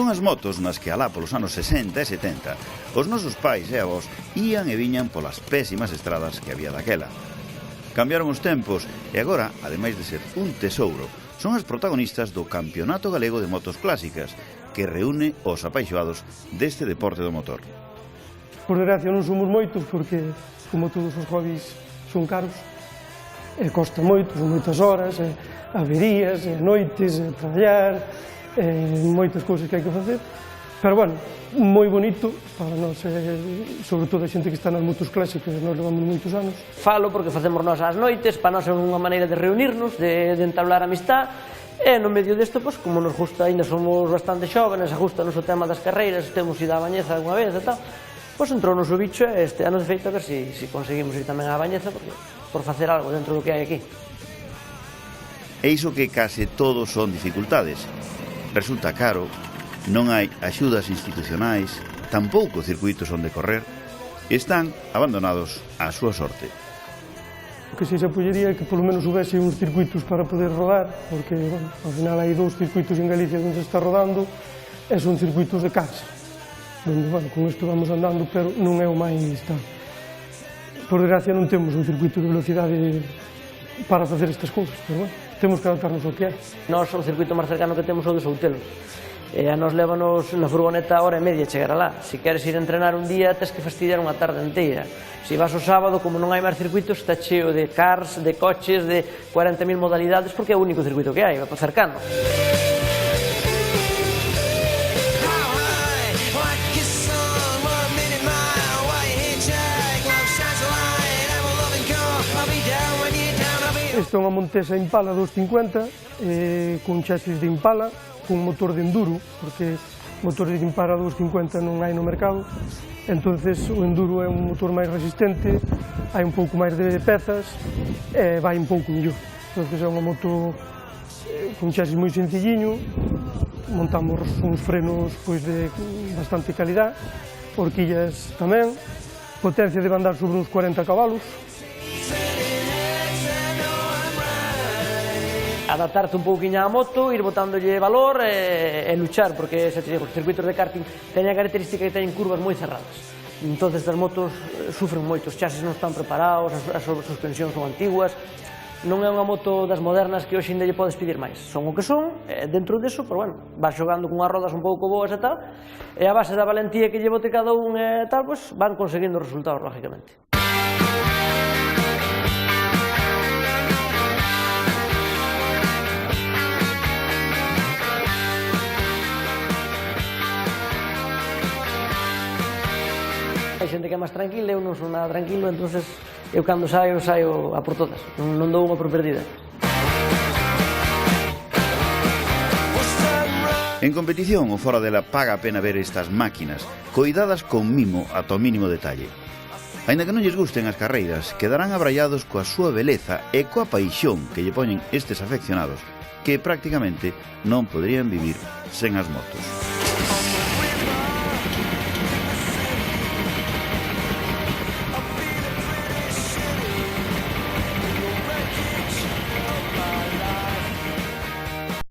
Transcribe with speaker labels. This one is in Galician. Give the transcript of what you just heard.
Speaker 1: Son as motos nas que alá polos anos 60 e 70 os nosos pais e avós ían e viñan polas pésimas estradas que había daquela. Cambiaron os tempos e agora, ademais de ser un tesouro, son as protagonistas do Campeonato Galego de Motos Clásicas, que reúne os apaixoados deste deporte do motor.
Speaker 2: Por desgracia non somos moitos porque, como todos os hobbies, son caros. Costa moito, son moitas horas, averías, noites, traballar, moitas cousas que hai que facer. Pero, bueno, moi bonito para nós, sobre todo a xente que está nas motos clásicas, nós levamos moitos anos.
Speaker 3: Falo porque facemos nós ás noites, para nós é unha maneira de reunirnos, de entablar amistad, e no medio desto, como nos gusta, ainda somos bastante xóvenes, ajustanos o tema das carreiras, temos ido á Bañeza alguna vez e tal, entrou o noso bicho e este ano, de feito, a ver se conseguimos ir tamén á Bañeza, por facer algo dentro do que hai aquí.
Speaker 1: E iso que case todos son dificultades. Resulta caro, non hai axudas institucionais, tampouco circuitos onde correr, e están abandonados á súa sorte.
Speaker 2: O que se apoyaría é que polo menos houvese uns circuitos para poder rodar, porque, bueno, ao final hai 2 circuitos en Galicia onde se está rodando e son circuitos de casa, onde, bueno, con isto vamos andando, pero non é o máis tal. Por desgracia non temos un circuito de velocidade para facer estas cousas, pero, bueno, temos que adaptarnos ao que é.
Speaker 3: Nós o circuito máis cercano que temos é o de Soutelo. E a nos lévanos na furgoneta hora e media chegar alá. Se queres ir a entrenar un día, tens que fastidiar unha tarde inteira. Se vas o sábado, como non hai máis circuitos, está cheo de cars, de coches, de 40.000 modalidades, porque é o único circuito que hai, cercano.
Speaker 2: Esta é unha Montesa Impala 250, con chasis de Impala, con motor de enduro, porque motores de Impala 250 non hai no mercado, entonces o enduro é un motor máis resistente, hai un pouco máis de pezas e vai un pouco mellor. Entonces é unha moto con chasis moi sencilliño, montamos uns frenos de bastante calidad, horquillas tamén, potencia debe andar sobre uns 40 cabalos.
Speaker 3: Adaptarte un pouquinho á moto, ir botándolle valor e luchar, porque os circuitos de karting teñen a característica que teñen curvas moi cerradas. Entón, as motos sufren moito, os chasis non están preparados, as suspensións son antiguas. Non é unha moto das modernas que hoxe ainda lle podes pedir máis. Son o que son, dentro deso, pero, bueno, vas xogando con as rodas un pouco boas e tal, e a base da valentía que lle bote cada un e tal, van conseguindo resultados, lógicamente. Hai xente que é máis tranquila, eu non son nada tranquilo, entonces eu cando saio a por todas, non dou unha por perdida.
Speaker 1: En competición ou fora dela paga a pena ver estas máquinas, coidadas con mimo ata o mínimo detalle. Aínda que non lles gusten as carreiras, quedarán abrallados coa súa beleza e coa paixón que lle poñen estes afeccionados, que prácticamente non poderían vivir sen as motos.